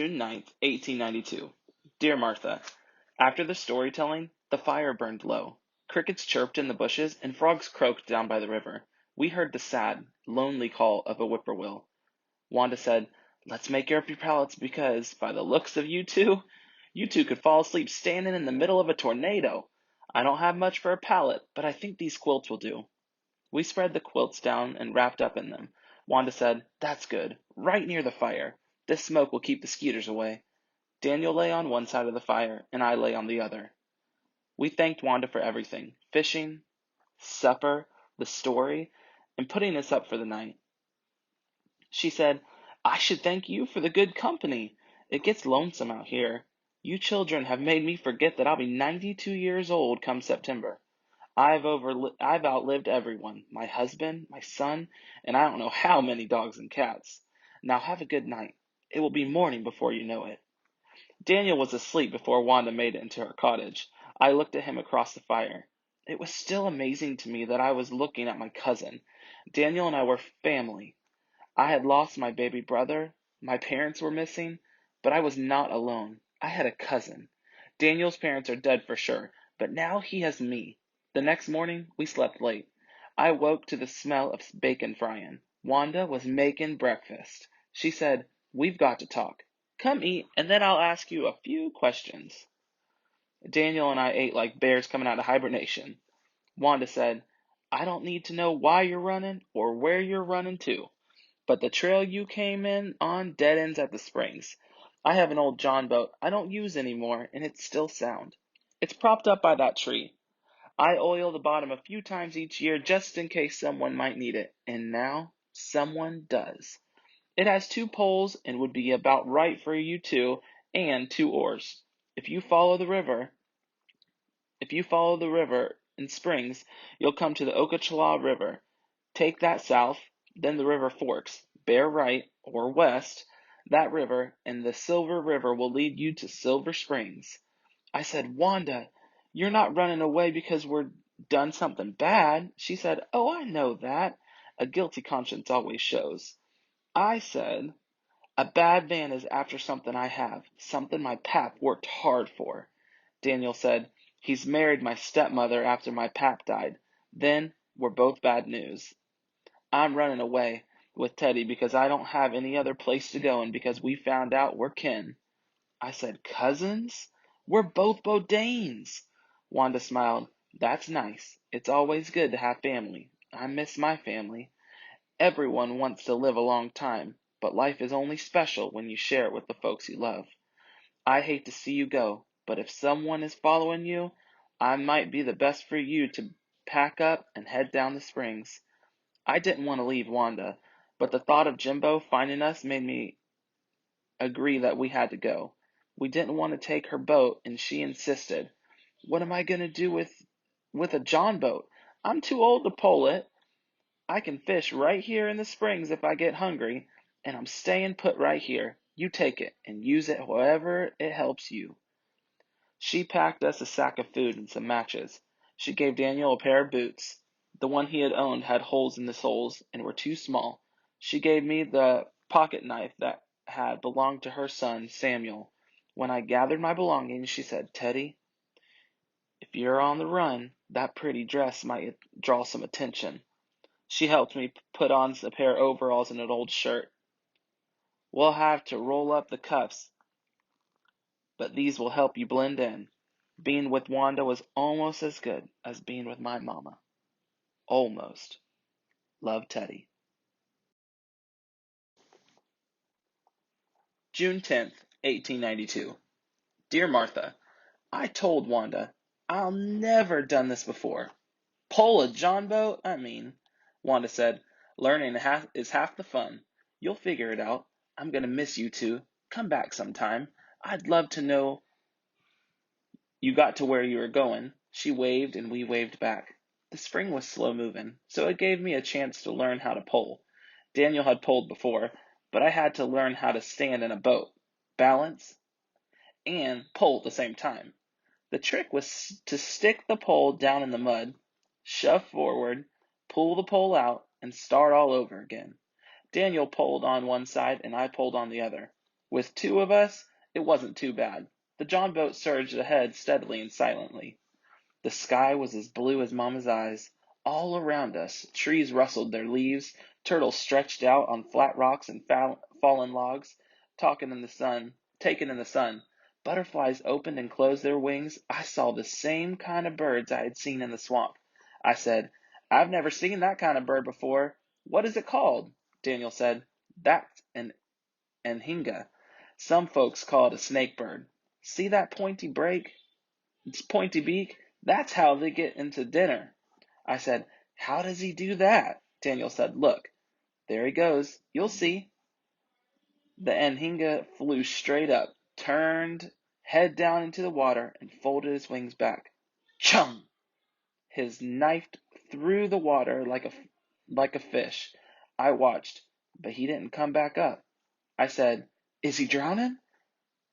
June 9th, 1892. Dear Martha, after the storytelling, the fire burned low. Crickets chirped in the bushes and frogs croaked down by the river. We heard the sad, lonely call of a whippoorwill. Wanda said, "Let's make up your pallets because, by the looks of you two could fall asleep standing in the middle of a tornado. I don't have much for a pallet, but I think these quilts will do." We spread the quilts down and wrapped up in them. Wanda said, "That's good, right near the fire. This smoke will keep the skeeters away." Daniel lay on one side of the fire, and I lay on the other. We thanked Wanda for everything: fishing, supper, the story, and putting us up for the night. She said, "I should thank you for the good company. It gets lonesome out here. You children have made me forget that I'll be 92 years old come September. I've outlived everyone, my husband, my son, and I don't know how many dogs and cats. Now have a good night. It will be morning before you know it." Daniel was asleep before Wanda made it into her cottage. I looked at him across the fire. It was still amazing to me that I was looking at my cousin. Daniel and I were family. I had lost my baby brother. My parents were missing, but I was not alone. I had a cousin. Daniel's parents are dead for sure, but now he has me. The next morning, we slept late. I woke to the smell of bacon frying. Wanda was making breakfast. She said, "We've got to talk. Come eat, and then I'll ask you a few questions." Daniel and I ate like bears coming out of hibernation. Wanda said, "I don't need to know why you're running or where you're running to, but the trail you came in on dead ends at the springs. I have an old John boat I don't use anymore, and it's still sound. It's propped up by that tree. I oil the bottom a few times each year just in case someone might need it, and now someone does. It has two poles and would be about right for you two, and two oars. If you follow the river, in springs, you'll come to the Ocochala River. Take that south, then the river forks. Bear right, or west, that river, and the Silver River will lead you to Silver Springs." I said, "Wanda, you're not running away because we're done something bad." She said, "Oh, I know that. A guilty conscience always shows." I said, "A bad man is after something I have, something my pap worked hard for." Daniel said, "He's married my stepmother after my pap died. Then we're both bad news. I'm running away with Teddy because I don't have any other place to go and because we found out we're kin." I said, "Cousins? We're both Bodains." Wanda smiled. "That's nice. It's always good to have family. I miss my family. Everyone wants to live a long time, but life is only special when you share it with the folks you love. I hate to see you go, but if someone is following you, I might be the best for you to pack up and head down the springs." I didn't want to leave Wanda, but the thought of Jimbo finding us made me agree that we had to go. We didn't want to take her boat, and she insisted. "What am I going to do with a John boat? I'm too old to pole it. I can fish right here in the springs if I get hungry, and I'm staying put right here. You take it and use it however it helps you." She packed us a sack of food and some matches. She gave Daniel a pair of boots. The one he had owned had holes in the soles and were too small. She gave me the pocket knife that had belonged to her son, Samuel. When I gathered my belongings, she said, "Teddy, if you're on the run, that pretty dress might draw some attention." She helped me put on a pair of overalls and an old shirt. "We'll have to roll up the cuffs, but these will help you blend in." Being with Wanda was almost as good as being with my mama. Almost. Love, Teddy. June 10th, 1892. Dear Martha, I told Wanda, "I'll never done this before." "Pull a John boat, I mean." Wanda said, "Learning is half the fun. You'll figure it out. I'm going to miss you two. Come back sometime. I'd love to know you got to where you were going." She waved and we waved back. The spring was slow moving, so it gave me a chance to learn how to pole. Daniel had poled before, but I had to learn how to stand in a boat, balance, and pole at the same time. The trick was to stick the pole down in the mud, shove forward, pull the pole out, and start all over again. Daniel poled on one side and I poled on the other. With two of us, it wasn't too bad. The John boat surged ahead steadily and silently. The sky was as blue as Mama's eyes. All around us, trees rustled their leaves, turtles stretched out on flat rocks and fallen logs, taken in the sun. Butterflies opened and closed their wings. I saw the same kind of birds I had seen in the swamp. I said, I've never seen that kind of bird before. What is it called? Daniel said, That's an anhinga. Some folks call it a snake bird. See that pointy beak? That's how they get into dinner. I said, How does he do that? Daniel said, Look, there he goes. You'll see. The anhinga flew straight up, turned head down into the water, and folded his wings back. Chum! His knifed through the water like a fish. I watched, but he didn't come back up. I said, Is he drowning?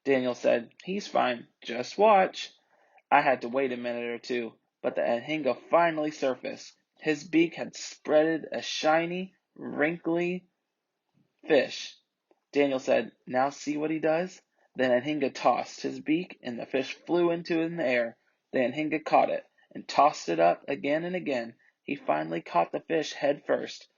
Daniel said, He's fine. Just watch. I had to wait a minute or two, but the anhinga finally surfaced. His beak had spreaded a shiny, wrinkly fish. Daniel said, Now see what he does? The anhinga tossed his beak, and the fish flew into the air. The anhinga caught it, and tossed it up again and again. He finally caught the fish head first.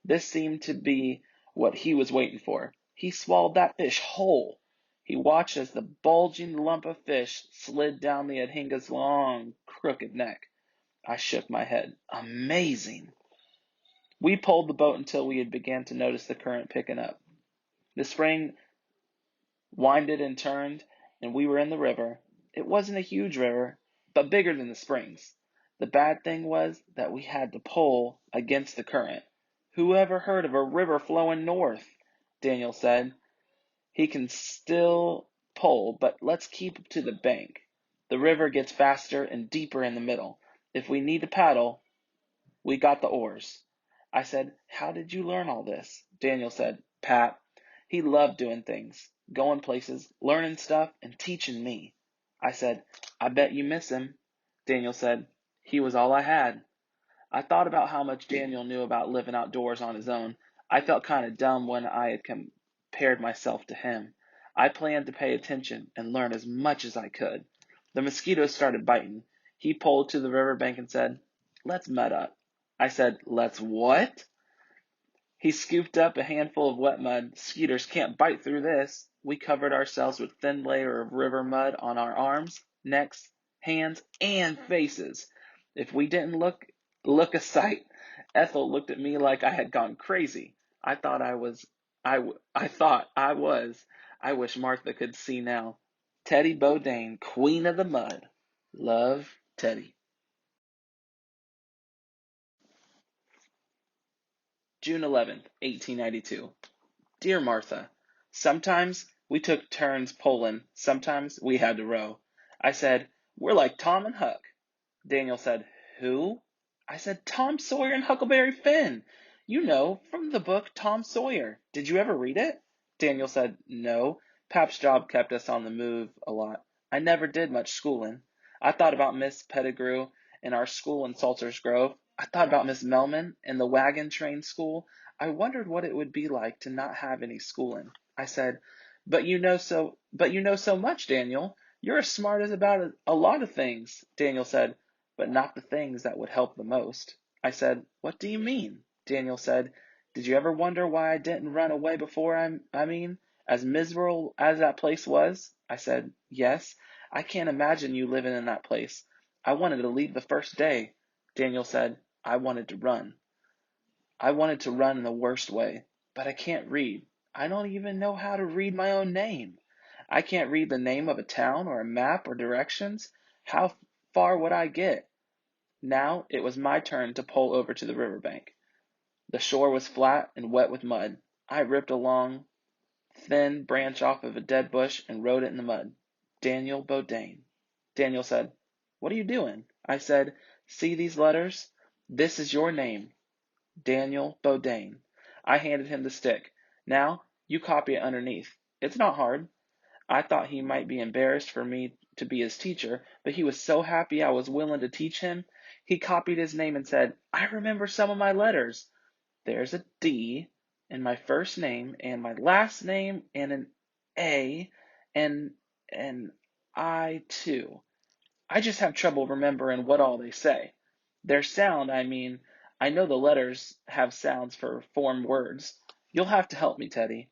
This seemed to be what he was waiting for. He swallowed that fish whole. He watched as the bulging lump of fish slid down the anhinga's long, crooked neck. I shook my head. Amazing! We pulled the boat until we had began to notice the current picking up. The spring winded and turned, and we were in the river. It wasn't a huge river, but bigger than the springs. The bad thing was that we had to pull against the current. Who ever heard of a river flowing north? Daniel said. He can still pull, but let's keep to the bank. The river gets faster and deeper in the middle. If we need to paddle, we got the oars. I said, How did you learn all this? Daniel said, Pat. He loved doing things, going places, learning stuff, and teaching me. I said, I bet you miss him. Daniel said, He was all I had. I thought about how much Daniel knew about living outdoors on his own. I felt kind of dumb when I had compared myself to him. I planned to pay attention and learn as much as I could. The mosquitoes started biting. He pulled to the riverbank and said, Let's mud up. I said, Let's what? He scooped up a handful of wet mud. Skeeters can't bite through this. We covered ourselves with thin layer of river mud on our arms, necks, hands, and faces. If we didn't look a sight. Ethel looked at me like I had gone crazy. I thought I was. I thought I was. I wish Martha could see now. Teddy Bodain, Queen of the Mud. Love, Teddy. June 11th, 1892. Dear Martha, sometimes we took turns poling, sometimes we had to row. I said, We're like Tom and Huck. Daniel said, Who? I said, Tom Sawyer and Huckleberry Finn. You know, from the book Tom Sawyer. Did you ever read it? Daniel said, No. Pap's job kept us on the move a lot. I never did much schooling. I thought about Miss Pettigrew in our school in Salters Grove. I thought about Miss Melman in the wagon train school. I wondered what it would be like to not have any schooling. I said, but you know so much, Daniel. You're as smart as about a lot of things. Daniel said, but not the things that would help the most. I said, What do you mean? Daniel said, Did you ever wonder why I didn't run away before I mean, as miserable as that place was? I said, Yes. I can't imagine you living in that place. I wanted to leave the first day. Daniel said, I wanted to run. I wanted to run in the worst way, but I can't read. I don't even know how to read my own name. I can't read the name of a town or a map or directions. How far would I get? Now it was my turn to pull over to the riverbank. The shore was flat and wet with mud. I ripped a long, thin branch off of a dead bush and wrote it in the mud. Daniel Bodain. Daniel said, What are you doing? I said, See these letters? This is your name. Daniel Bodain. I handed him the stick. Now, you copy it underneath. It's not hard. I thought he might be embarrassed for me to be his teacher, but he was so happy I was willing to teach him. He copied his name and said, I remember some of my letters. There's a D in my first name and my last name and an A, and I too. I just have trouble remembering what all they say. Their sound, I mean, I know the letters have sounds for formed words. You'll have to help me, Teddy.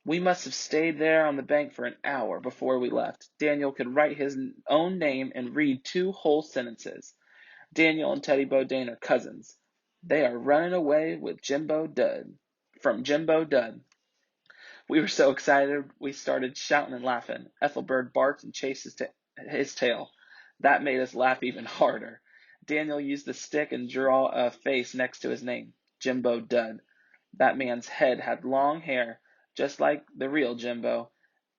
We must have stayed there on the bank for an hour before we left. Daniel could write his own name and read 2 whole sentences. Daniel and Teddy Bodain are cousins. They are running away with Jimbo Dud. From Jimbo Dud. We were so excited we started shouting and laughing. Ethelbert barked and chased his tail. That made us laugh even harder. Daniel used the stick and drew a face next to his name, Jimbo Dud. That man's head had long hair, just like the real Jimbo.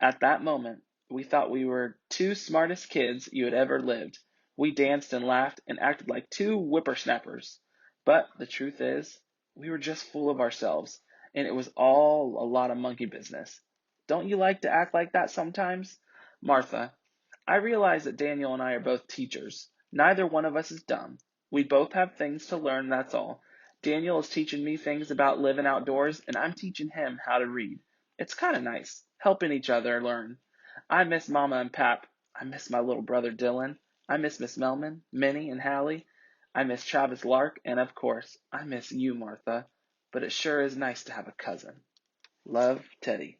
At that moment, we thought we were 2 smartest kids you had ever lived. We danced and laughed and acted like 2 whippersnappers. But the truth is, we were just full of ourselves, and it was all a lot of monkey business. Don't you like to act like that sometimes? Martha, I realize that Daniel and I are both teachers. Neither one of us is dumb. We both have things to learn, that's all. Daniel is teaching me things about living outdoors, and I'm teaching him how to read. It's kind of nice, helping each other learn. I miss Mama and Pap. I miss my little brother Dylan. I miss Miss Melman, Minnie, and Hallie. I miss Travis Lark, and of course, I miss you, Martha. But it sure is nice to have a cousin. Love, Teddy.